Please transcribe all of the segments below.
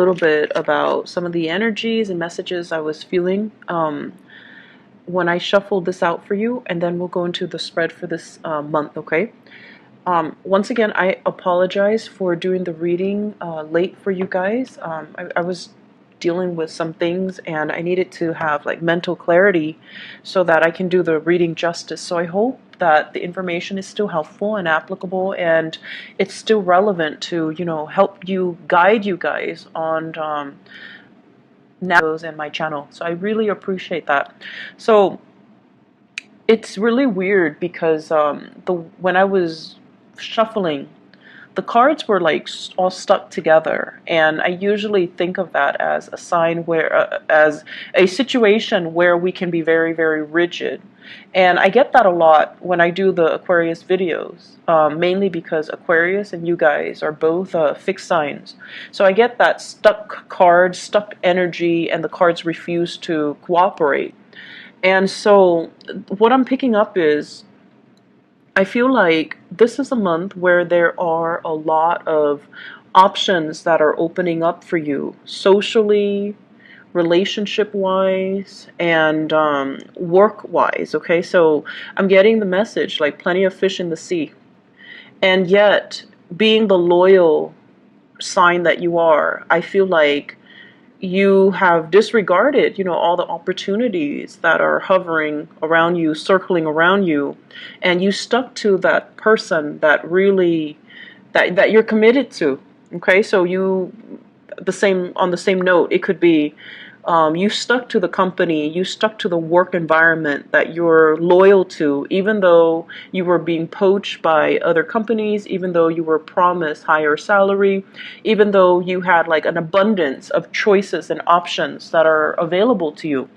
little bit about some of the energies and messages I was feeling when I shuffled this out for you, and then we'll go into the spread for this month, okay? Once again, I apologize for doing the reading late for you guys. I was dealing with some things and I needed to have like mental clarity so that I can do the reading justice. So I hope that the information is still helpful and applicable, and it's still relevant to, you know, help you guide you guys on and my channel. So I really appreciate that. So it's really weird because when I was shuffling, the cards were like all stuck together, and I usually think of that as a sign where as a situation where we can be very, very rigid. And I get that a lot when I do the Aquarius videos, mainly because Aquarius and you guys are both fixed signs. So I get that stuck card, stuck energy, and the cards refuse to cooperate. And so what I'm picking up is, I feel like this is a month where there are a lot of options that are opening up for you socially, relationship-wise, and work-wise, okay? So I'm getting the message, like plenty of fish in the sea. And yet, being the loyal sign that you are, I feel like you have disregarded, you know, all the opportunities that are hovering around you, circling around you, and you stuck to that person that really, that you're committed to. Okay, so you, on the same note, it could be you stuck to the company, you stuck to the work environment that you're loyal to, even though you were being poached by other companies, even though you were promised higher salary, even though you had like an abundance of choices and options that are available to you.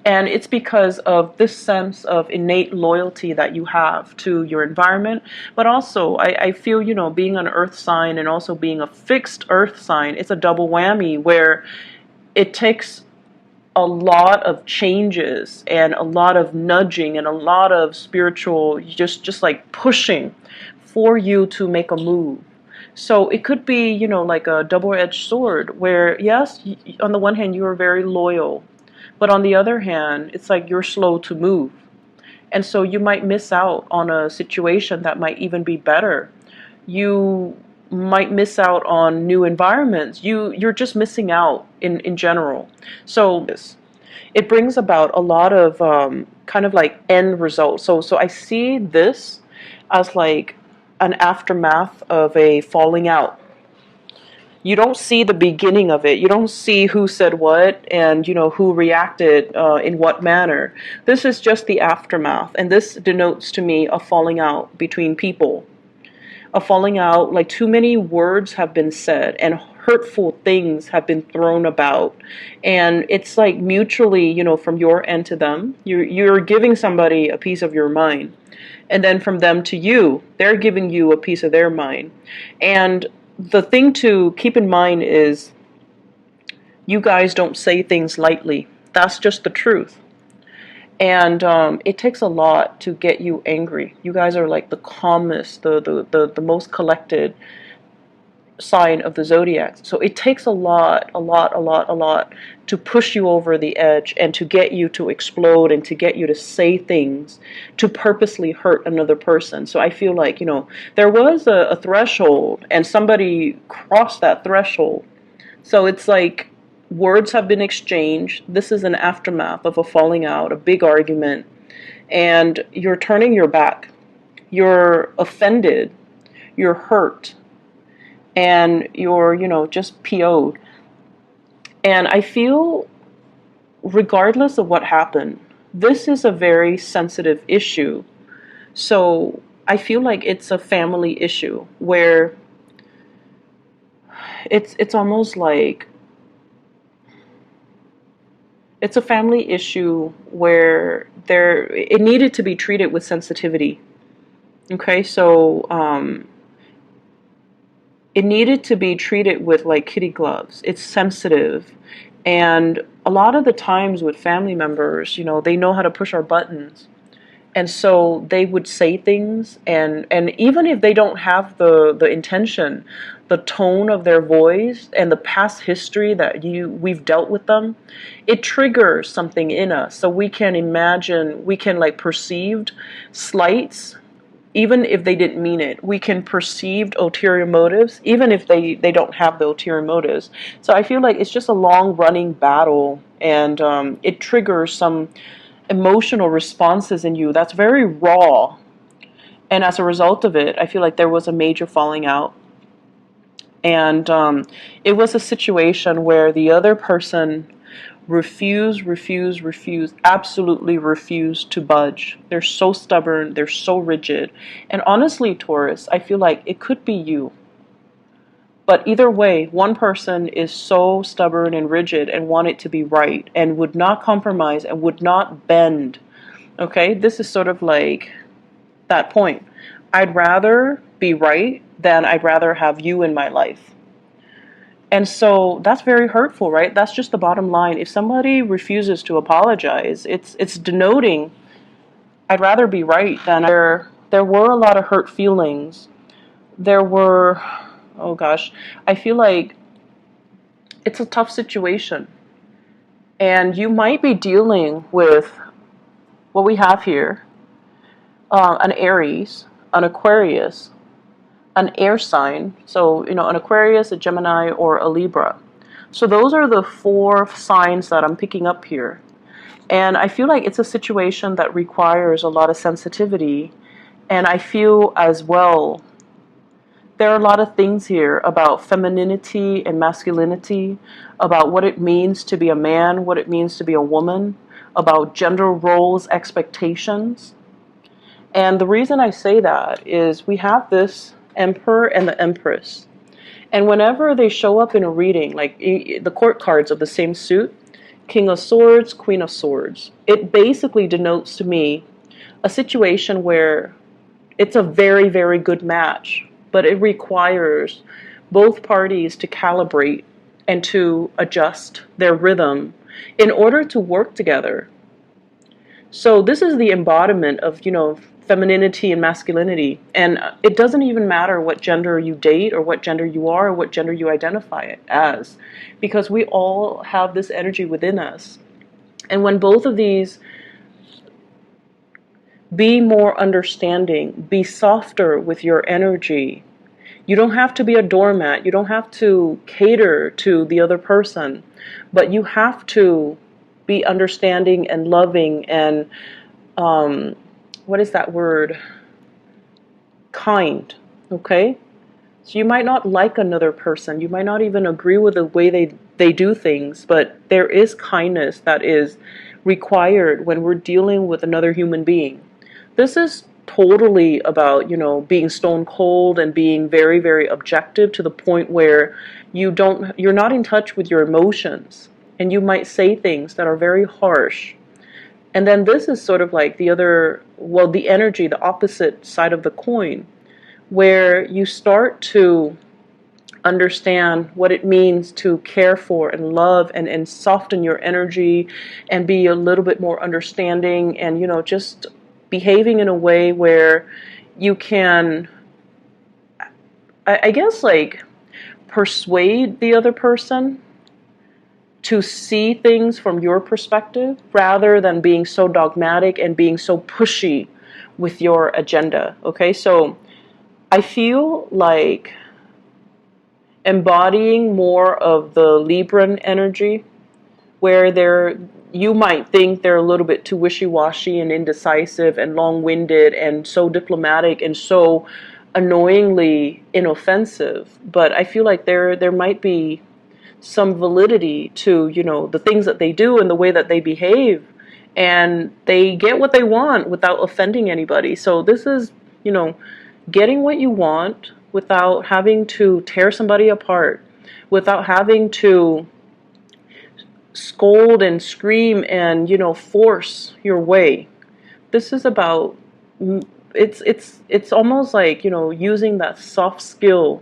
And it's because of this sense of innate loyalty that you have to your environment. But also, I feel, you know, being an earth sign and also being a fixed earth sign, it's a double whammy where it takes a lot of changes and a lot of nudging and a lot of spiritual, just like pushing for you to make a move. So it could be, you know, like a double-edged sword where, yes, on the one hand, you are very loyal, but on the other hand, it's like you're slow to move. And so you might miss out on a situation that might even be better. You might miss out on new environments. You're just missing out in general. So it brings about a lot of kind of like end results. So I see this as like an aftermath of a falling out. You don't see the beginning of it. You don't see who said what and, you know, who reacted in what manner. This is just the aftermath, and this denotes to me a falling out between people. A falling out, like too many words have been said and hurtful things have been thrown about, and it's like mutually, you know, from your end to them, you're giving somebody a piece of your mind, and then from them to you, they're giving you a piece of their mind. And the thing to keep in mind is, you guys don't say things lightly. That's just the truth. And it takes a lot to get you angry. You guys are like the calmest, the most collected sign of the zodiac. So it takes a lot to push you over the edge and to get you to explode and to get you to say things to purposely hurt another person. So I feel like, you know, there was a threshold and somebody crossed that threshold. So it's like words have been exchanged. This is an aftermath of a falling out, a big argument, and you're turning your back. You're offended. You're hurt. And you're, you know, just PO'd. And I feel, regardless of what happened, this is a very sensitive issue. So I feel like it's a family issue where it's almost like it's a family issue where it needed to be treated with sensitivity. Okay, so it needed to be treated with like kitty gloves. It's sensitive. And a lot of the times with family members, you know, they know how to push our buttons. And so they would say things, and even if they don't have the intention, the tone of their voice and the past history that we've dealt with them, it triggers something in us. So we can imagine, we can like perceived slights, even if they didn't mean it. We can perceive ulterior motives, even if they don't have the ulterior motives. So I feel like it's just a long running battle, and it triggers some emotional responses in you that's very raw. And as a result of it, I feel like there was a major falling out. And it was a situation where the other person refused, absolutely refused to budge. They're so stubborn, they're so rigid. And honestly, Taurus, I feel like it could be you. But either way, one person is so stubborn and rigid and want it to be right and would not compromise and would not bend. Okay, this is sort of like that point. I'd rather be right than I'd rather have you in my life. And so that's very hurtful, right? That's just the bottom line. If somebody refuses to apologize, it's denoting I'd rather be right than there were a lot of hurt feelings. There were, oh gosh, I feel like it's a tough situation. And you might be dealing with what we have here, an Aries, an Aquarius, an air sign. So, an Aquarius, a Gemini, or a Libra. So those are the 4 signs that I'm picking up here. And I feel like it's a situation that requires a lot of sensitivity. And I feel as well, there are a lot of things here about femininity and masculinity, about what it means to be a man, what it means to be a woman, about gender roles, expectations. And the reason I say that is we have this Emperor and the Empress. And whenever they show up in a reading, like the court cards of the same suit, King of Swords, Queen of Swords, it basically denotes to me a situation where it's a very, very good match, but it requires both parties to calibrate and to adjust their rhythm in order to work together. So this is the embodiment of, femininity and masculinity. And it doesn't even matter what gender you date or what gender you are or what gender you identify as, because we all have this energy within us. And when both of these, be more understanding, be softer with your energy. You don't have to be a doormat. You don't have to cater to the other person, but you have to be understanding and loving and, what is that word? Kind, okay? So you might not like another person. You might not even agree with the way they do things, but there is kindness that is required when we're dealing with another human being. This is totally about, being stone cold and being very, very objective to the point where you're not in touch with your emotions, and you might say things that are very harsh. And then this is sort of like the energy, the opposite side of the coin, where you start to understand what it means to care for and love and soften your energy and be a little bit more understanding and, just behaving in a way where you can, I guess, like persuade the other person to see things from your perspective rather than being so dogmatic and being so pushy with your agenda. Okay, so I feel like embodying more of the Libran energy, where you might think they're a little bit too wishy-washy and indecisive and long-winded and so diplomatic and so annoyingly inoffensive, but I feel like there might be some validity to, the things that they do and the way that they behave, and they get what they want without offending anybody. So this is, getting what you want without having to tear somebody apart, without having to scold and scream and, force your way. This is about, it's almost like, using that soft skill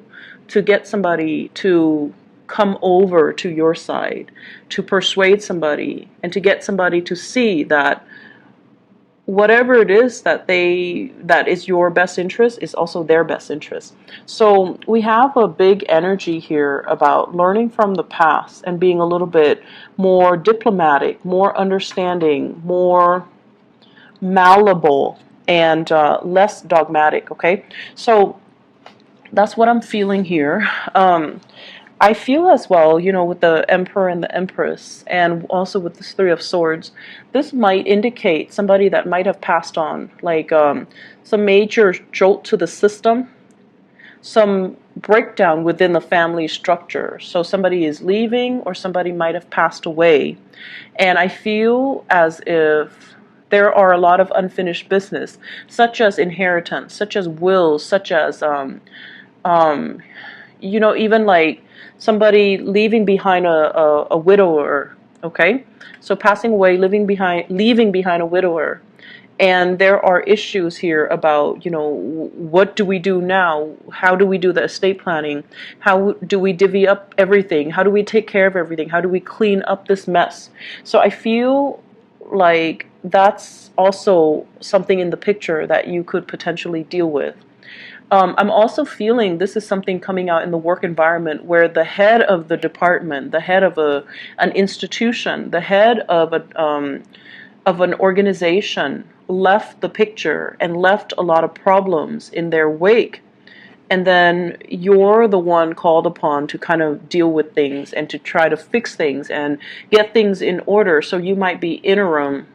to get somebody to come over to your side, to persuade somebody, and to get somebody to see that whatever it is that is your best interest is also their best interest. So we have a big energy here about learning from the past and being a little bit more diplomatic, more understanding, more malleable, and less dogmatic. Okay, so that's what I'm feeling here. I feel as well, with the Emperor and the Empress, and also with this Three of Swords, this might indicate somebody that might have passed on, like some major jolt to the system, some breakdown within the family structure. So somebody is leaving, or somebody might have passed away. And I feel as if there are a lot of unfinished business, such as inheritance, such as wills, such as um, even like somebody leaving behind a widower. Okay, so passing away, leaving behind a widower, and there are issues here about, what do we do now? How do we do the estate planning? How do we divvy up everything? How do we take care of everything? How do we clean up this mess? So I feel like that's also something in the picture that you could potentially deal with. I'm also feeling this is something coming out in the work environment where the head of the department, the head of an institution, the head of an organization left the picture and left a lot of problems in their wake. And then you're the one called upon to kind of deal with things and to try to fix things and get things in order. So you might be interim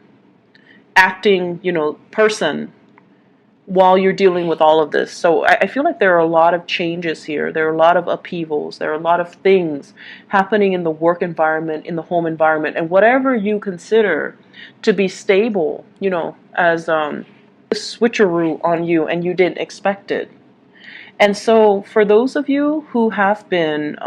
acting, person while you're dealing with all of this. So I feel like there are a lot of changes here. There are a lot of upheavals. There are a lot of things happening in the work environment, in the home environment, and whatever you consider to be stable, as a switcheroo on you and you didn't expect it. And so for those of you who have been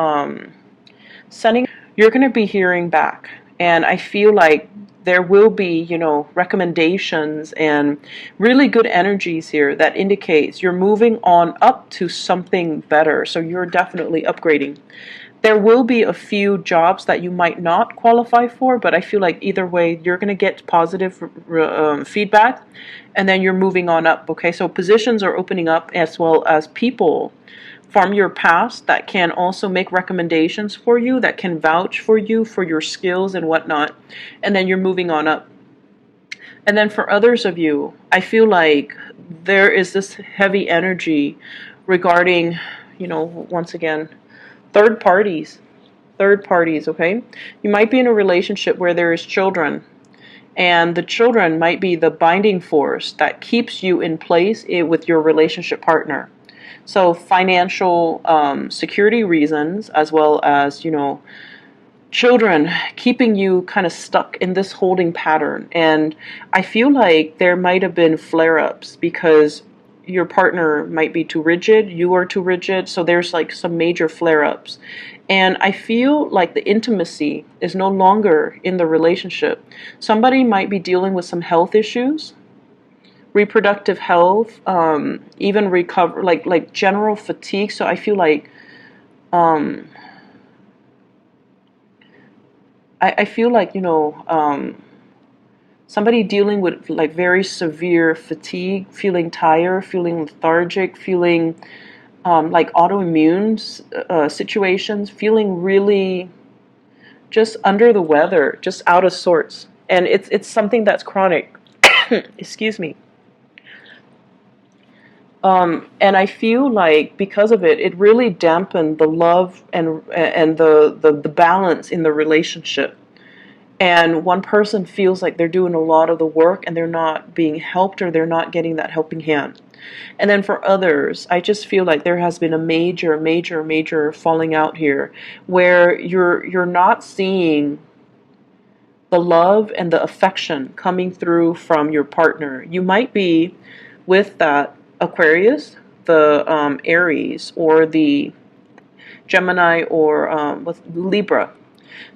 sending, you're going to be hearing back. And I feel like there will be, recommendations and really good energies here that indicates you're moving on up to something better. So you're definitely upgrading. There will be a few jobs that you might not qualify for, but I feel like either way, you're going to get positive feedback, and then you're moving on up. Okay, so positions are opening up, as well as people from your past that can also make recommendations for you, that can vouch for you, for your skills and whatnot, and then you're moving on up. And then for others of you, I feel like there is this heavy energy regarding, once again, third parties. Third parties, okay? You might be in a relationship where there is children, and the children might be the binding force that keeps you in place with your relationship partner. So financial security reasons, as well as, children keeping you kind of stuck in this holding pattern. And I feel like there might have been flare-ups because your partner might be too rigid, you are too rigid, so there's like some major flare-ups. And I feel like the intimacy is no longer in the relationship. Somebody might be dealing with some health issues, reproductive health, even recover, like general fatigue. So I feel like I feel like, somebody dealing with like very severe fatigue, feeling tired, feeling lethargic, feeling like autoimmune situations, feeling really just under the weather, just out of sorts. And it's something that's chronic. Excuse me. And I feel like because of it, it really dampened the love and the balance in the relationship. And one person feels like they're doing a lot of the work and they're not being helped, or they're not getting that helping hand. And then for others, I just feel like there has been a major falling out here where you're not seeing the love and the affection coming through from your partner. You might be with that Aquarius, the Aries, or the Gemini, or with Libra.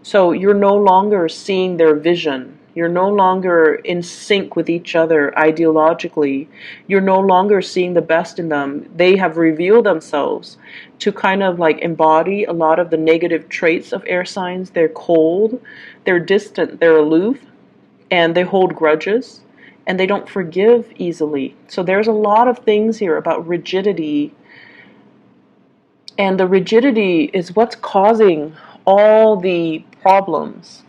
So you're no longer seeing their vision. You're no longer in sync with each other ideologically. You're no longer seeing the best in them. They have revealed themselves to kind of like embody a lot of the negative traits of air signs. They're cold, they're distant, they're aloof, and they hold grudges. and they don't forgive easily. So there's a lot of things here about rigidity, and the rigidity is what's causing all the problems.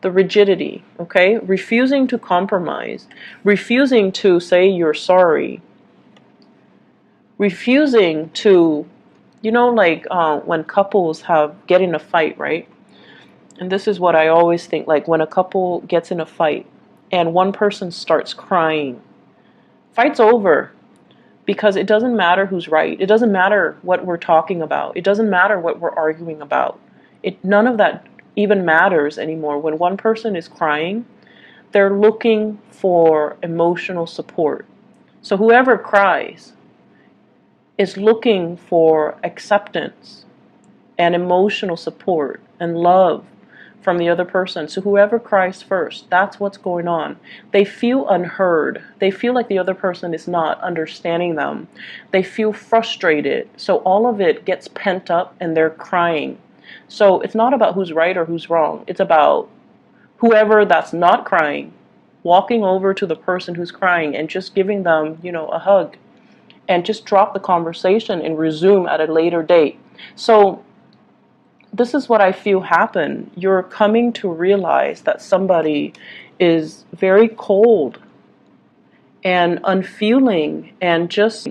The rigidity, okay? Refusing to compromise, refusing to say you're sorry, refusing to, like when couples get in a fight, right? And this is what I always think, like when a couple gets in a fight and one person starts crying, fight's over, because it doesn't matter who's right. It doesn't matter what we're talking about. It doesn't matter what we're arguing about. None of that even matters anymore. When one person is crying, they're looking for emotional support. So whoever cries is looking for acceptance and emotional support and love from the other person. So whoever cries first, that's what's going on. They feel unheard. They feel like the other person is not understanding them. They feel frustrated. So all of it gets pent up and they're crying. So it's not about who's right or who's wrong. It's about whoever that's not crying, walking over to the person who's crying and just giving them, a hug, and just drop the conversation and resume at a later date. So this is what I feel happen. You're coming to realize that somebody is very cold and unfeeling, and just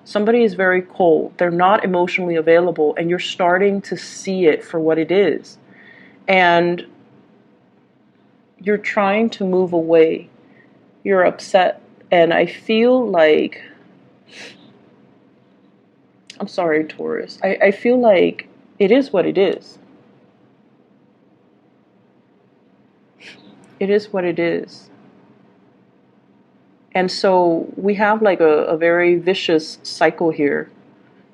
somebody is very cold. They're not emotionally available, and you're starting to see it for what it is. And you're trying to move away. You're upset. And I feel like, I'm sorry, Taurus, I feel like it is what it is. It is what it is. And so we have like a very vicious cycle here.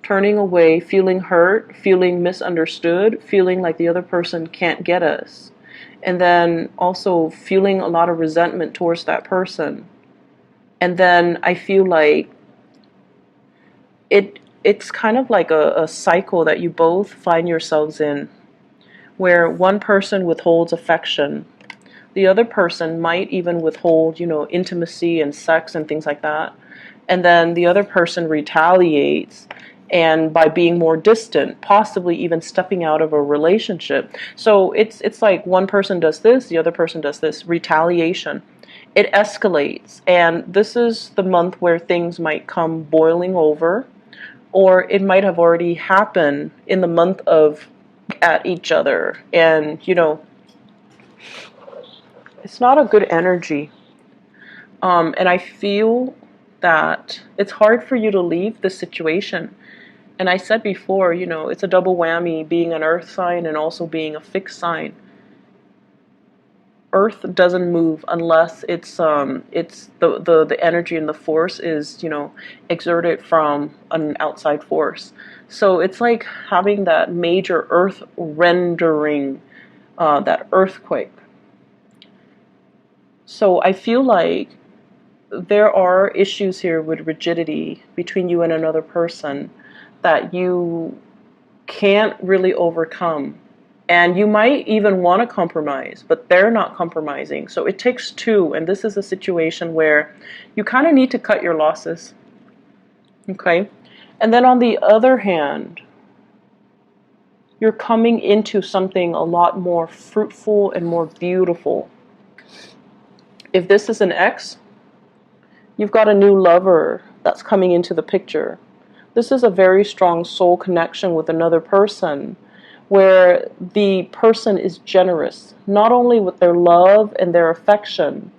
Turning away, feeling hurt, feeling misunderstood, feeling like the other person can't get us. And then also feeling a lot of resentment towards that person. And then I feel like it's kind of like a cycle that you both find yourselves in, where one person withholds affection. The other person might even withhold, intimacy and sex and things like that. And then the other person retaliates, and by being more distant, possibly even stepping out of a relationship. So it's like one person does this, the other person does this, retaliation. It escalates, and this is the month where things might come boiling over, or it might have already happened in the month of at each other. And, it's not a good energy. And I feel that it's hard for you to leave the situation. And I said before, it's a double whammy, being an earth sign and also being a fixed sign. Earth doesn't move unless it's the energy and the force is, exerted from an outside force. So it's like having that major earth rendering, that earthquake. So I feel like there are issues here with rigidity between you and another person that you can't really overcome. And you might even want to compromise, but they're not compromising. So it takes two, and this is a situation where you kind of need to cut your losses. Okay? And then on the other hand, you're coming into something a lot more fruitful and more beautiful. If this is an ex, you've got a new lover that's coming into the picture. This is a very strong soul connection with another person, where the person is generous, not only with their love and their affection,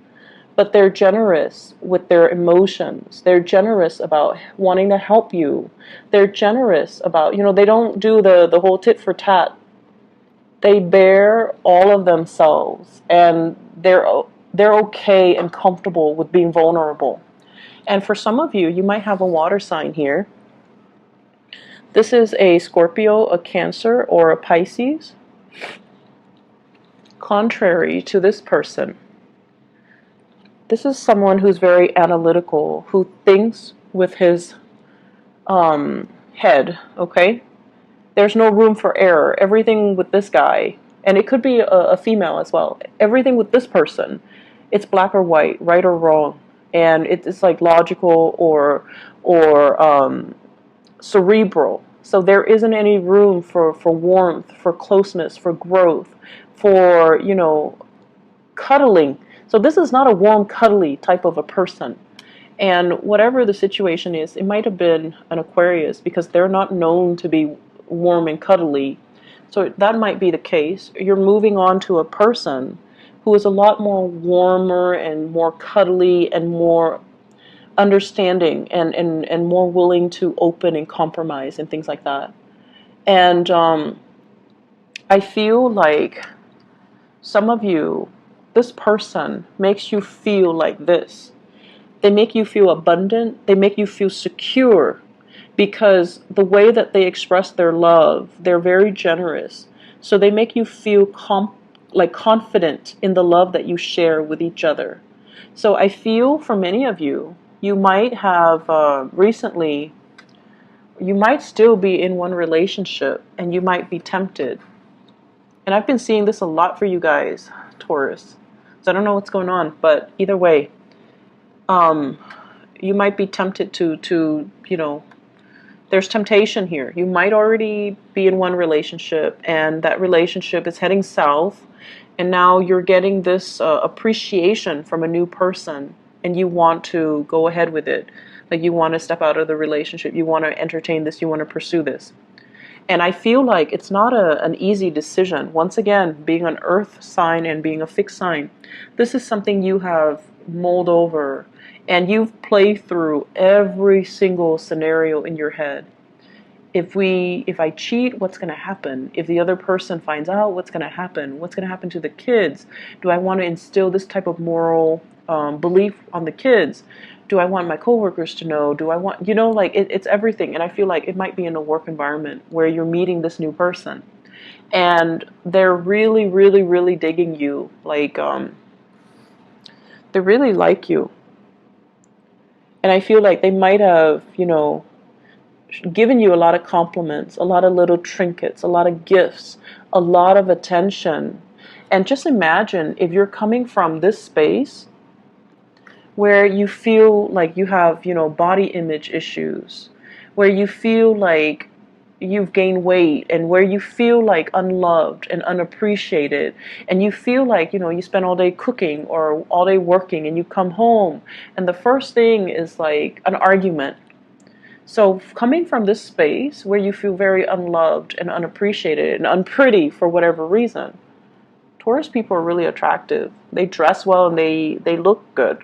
but they're generous with their emotions. They're generous about wanting to help you. They're generous about, they don't do the whole tit for tat. They bear all of themselves, and they're okay and comfortable with being vulnerable. And for some of you, you might have a water sign here. This is a Scorpio, a Cancer, or a Pisces. Contrary to this person, this is someone who's very analytical, who thinks with his head, okay? There's no room for error. Everything with this guy, and it could be a female as well, everything with this person It's black or white, right or wrong, and it's like logical or cerebral. So there isn't any room for warmth, for closeness, for growth, for, cuddling. So this is not a warm, cuddly type of a person. And whatever the situation is, it might have been an Aquarius because they're not known to be warm and cuddly. So that might be the case. You're moving on to a person who is a lot more warmer and more cuddly and more understanding and more willing to open and compromise and things like that. And I feel like some of you, this person makes you feel like this. They make you feel abundant. They make you feel secure because the way that they express their love, they're very generous. So they make you feel confident in the love that you share with each other. So I feel for many of you, you might have recently, you might still be in one relationship and you might be tempted. And I've been seeing this a lot for you guys, Taurus. So I don't know what's going on, but either way, you might be tempted to there's temptation here. You might already be in one relationship and that relationship is heading south, and now you're getting this appreciation from a new person and you want to go ahead with it. Like you want to step out of the relationship, you want to entertain this, you want to pursue this. And I feel like it's not an easy decision. Once again, being an earth sign and being a fixed sign, this is something you have mulled over and you've played through every single scenario in your head. If I cheat, what's going to happen? If the other person finds out, what's going to happen? What's going to happen to the kids? Do I want to instill this type of moral belief on the kids? Do I want my coworkers to know? Do I want, it's everything. And I feel like it might be in a work environment where you're meeting this new person and they're really, really, really digging you. Like, they really like you. And I feel like they might have, given you a lot of compliments, a lot of little trinkets, a lot of gifts, a lot of attention. And just imagine if you're coming from this space where you feel like you have, body image issues, where you feel like you've gained weight, and where you feel like unloved and unappreciated, and you feel like, you spend all day cooking or all day working and you come home and the first thing is like an argument. So coming from this space where you feel very unloved and unappreciated and unpretty for whatever reason, Taurus people are really attractive. They dress well and they look good.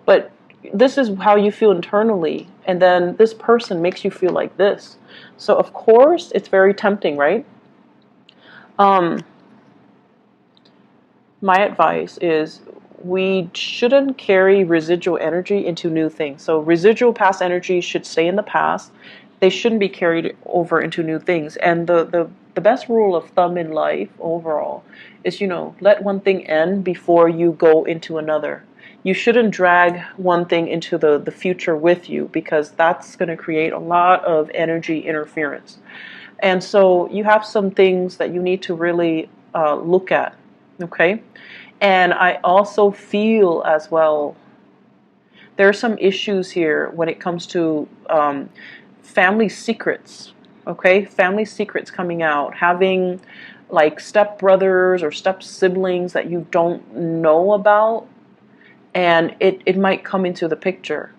But this is how you feel internally, and then this person makes you feel like this. So of course it's very tempting, right? My advice is we shouldn't carry residual energy into new things. So residual past energy should stay in the past. They shouldn't be carried over into new things. And the best rule of thumb in life overall is, let one thing end before you go into another. You shouldn't drag one thing into the future with you, because that's going to create a lot of energy interference. And so you have some things that you need to really look at, okay? And I also feel as well, there are some issues here when it comes to family secrets, okay? Family secrets coming out, having like step brothers or step siblings that you don't know about, and it might come into the picture.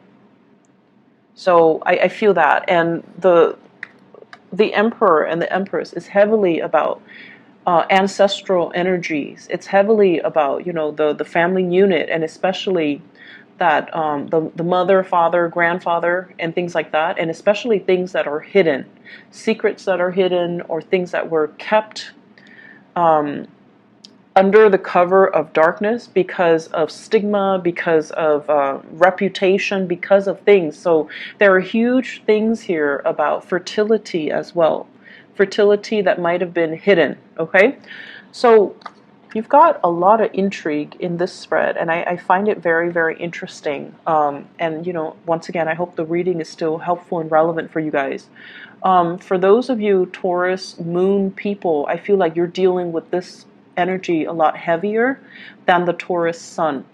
So I feel that. And the Emperor and the Empress is heavily about ancestral energies. It's heavily about, the family unit, and especially that the mother, father, grandfather, and things like that, and especially things that are hidden, secrets that are hidden, or things that were kept under the cover of darkness because of stigma, because of reputation, because of things. So there are huge things here about fertility as well. Fertility that might have been hidden, okay? So you've got a lot of intrigue in this spread, and I find it very, very interesting. And, once again, I hope the reading is still helpful and relevant for you guys. For those of you Taurus moon people, I feel like you're dealing with this energy a lot heavier than the Taurus sun.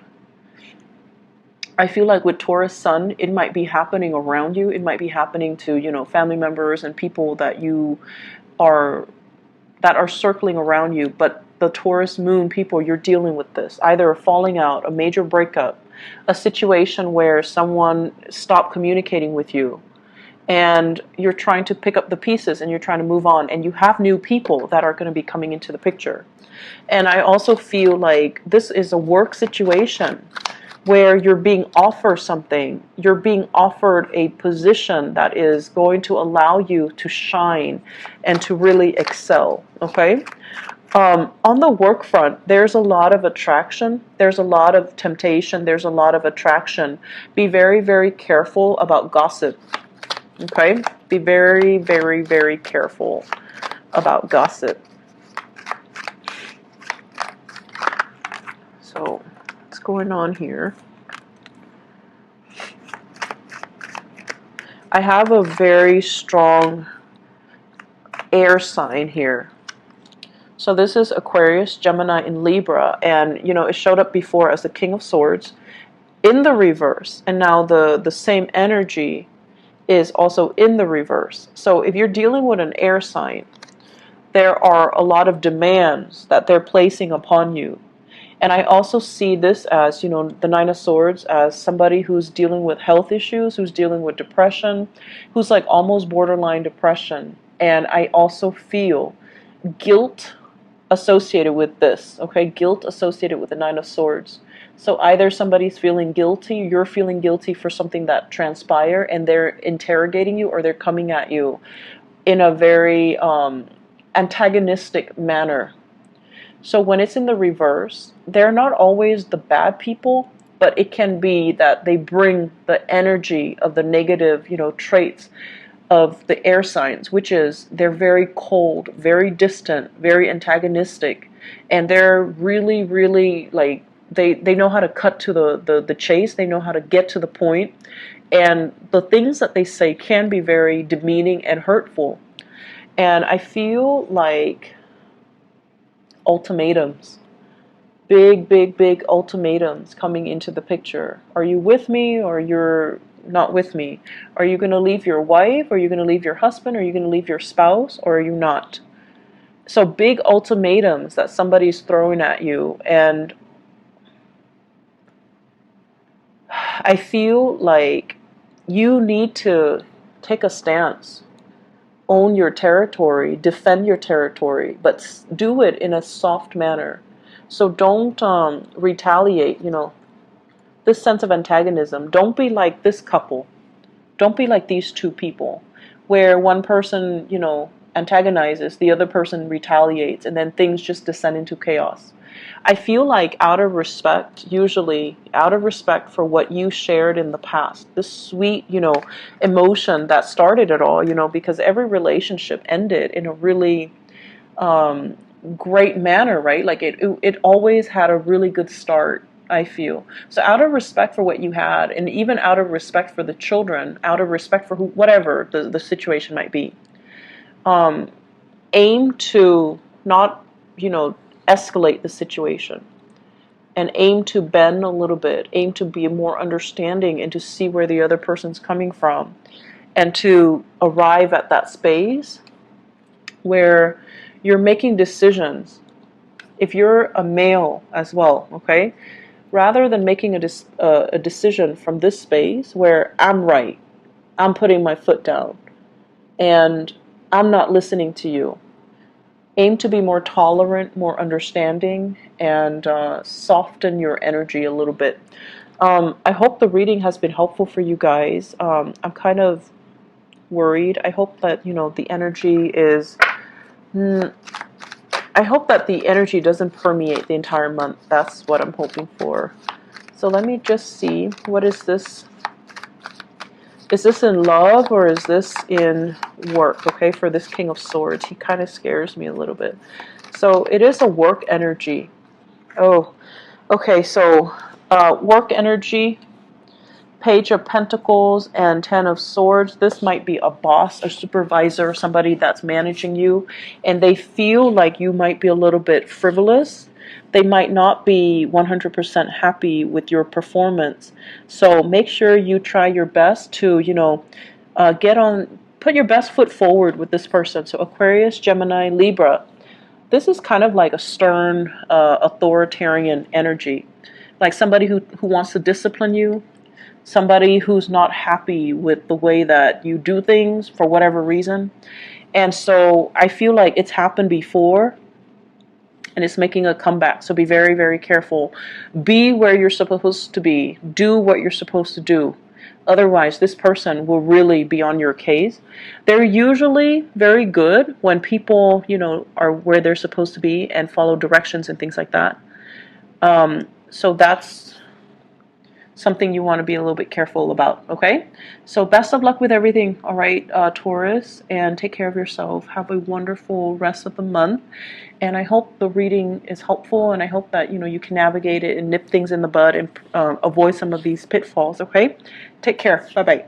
I feel like with Taurus Sun, it might be happening around you. It might be happening to, you know, family members and people that you are that are circling around you. But the Taurus Moon people, you're dealing with this. Either a falling out, a major breakup, a situation where someone stopped communicating with you, and you're trying to pick up the pieces and you're trying to move on, and you have new people that are going to be coming into the picture. And I also feel like this is a work situation where you're being offered something. You're being offered a position that is going to allow you to shine and to really excel, okay? On the work front, there's a lot of attraction. There's a lot of temptation. There's a lot of attraction. Be very, very careful about gossip, okay? Be very, very, very careful about gossip. So, what's going on here? I have a very strong air sign here. So this is Aquarius, Gemini, and Libra. And, you know, it showed up before as the King of Swords in the reverse. And now the same energy is also in the reverse. So if you're dealing with an air sign, there are a lot of demands that they're placing upon you. And I also see this as, you know, the Nine of Swords as somebody who's dealing with health issues, who's dealing with depression, who's like almost borderline depression. And I also feel guilt associated with this, okay? Guilt associated with the Nine of Swords. So either somebody's feeling guilty, you're feeling guilty for something that transpired, and they're interrogating you, or they're coming at you in a very antagonistic manner. So when it's in the reverse, they're not always the bad people, but it can be that they bring the energy of the negative, you know, traits of the air signs, which is they're very cold, very distant, very antagonistic, and they're really, really like they know how to cut to the chase. They know how to get to the point, and the things that they say can be very demeaning and hurtful. And I feel like ultimatums, big ultimatums coming into the picture. Are you with me, or you're not with me? Are you going to leave your wife? Are you going to leave your husband? Are you going to leave your spouse? Or are you not? So big ultimatums that somebody's throwing at you. And I feel like you need to take a stance, own your territory, defend your territory, but do it in a soft manner. So don't retaliate, you know, this sense of antagonism. Don't be like this couple. Don't be like these two people, where one person, you know, antagonizes, the other person retaliates, and then things just descend into chaos. I feel like out of respect, usually out of respect for what you shared in the past, this sweet, you know, emotion that started it all, you know, because every relationship ended in a really great manner, right? Like it always had a really good start, I feel. So out of respect for what you had, and even out of respect for the children, out of respect for whatever the situation might be, aim to not, you know, escalate the situation, and aim to bend a little bit, aim to be more understanding and to see where the other person's coming from, and to arrive at that space where you're making decisions. If you're a male as well, okay, rather than making a decision from this space where I'm right, I'm putting my foot down, and I'm not listening to you, aim to be more tolerant, more understanding, and soften your energy a little bit. I hope the reading has been helpful for you guys. I'm kind of worried. I hope that, you know, the energy is... I hope that the energy doesn't permeate the entire month. That's what I'm hoping for. So let me just see. What is this? Is this in love, or is this in work? Okay, for this King of Swords. He kind of scares me a little bit. So it is a work energy. Oh, okay, so work energy. Page of Pentacles and Ten of Swords. This might be a boss, a supervisor, somebody that's managing you, and they feel like you might be a little bit frivolous. They might not be 100% happy with your performance. So make sure you try your best to, put your best foot forward with this person. So Aquarius, Gemini, Libra. This is kind of like a stern, authoritarian energy. Like somebody who wants to discipline you, somebody who's not happy with the way that you do things for whatever reason. And so I feel like it's happened before and it's making a comeback. So be very, very careful. Be where you're supposed to be. Do what you're supposed to do. Otherwise, this person will really be on your case. They're usually very good when people, are where they're supposed to be and follow directions and things like that. So that's something you want to be a little bit careful about, okay? So best of luck with everything, all right, Taurus, and take care of yourself. Have a wonderful rest of the month, and I hope the reading is helpful, and I hope that, you can navigate it and nip things in the bud and avoid some of these pitfalls, okay? Take care. Bye-bye.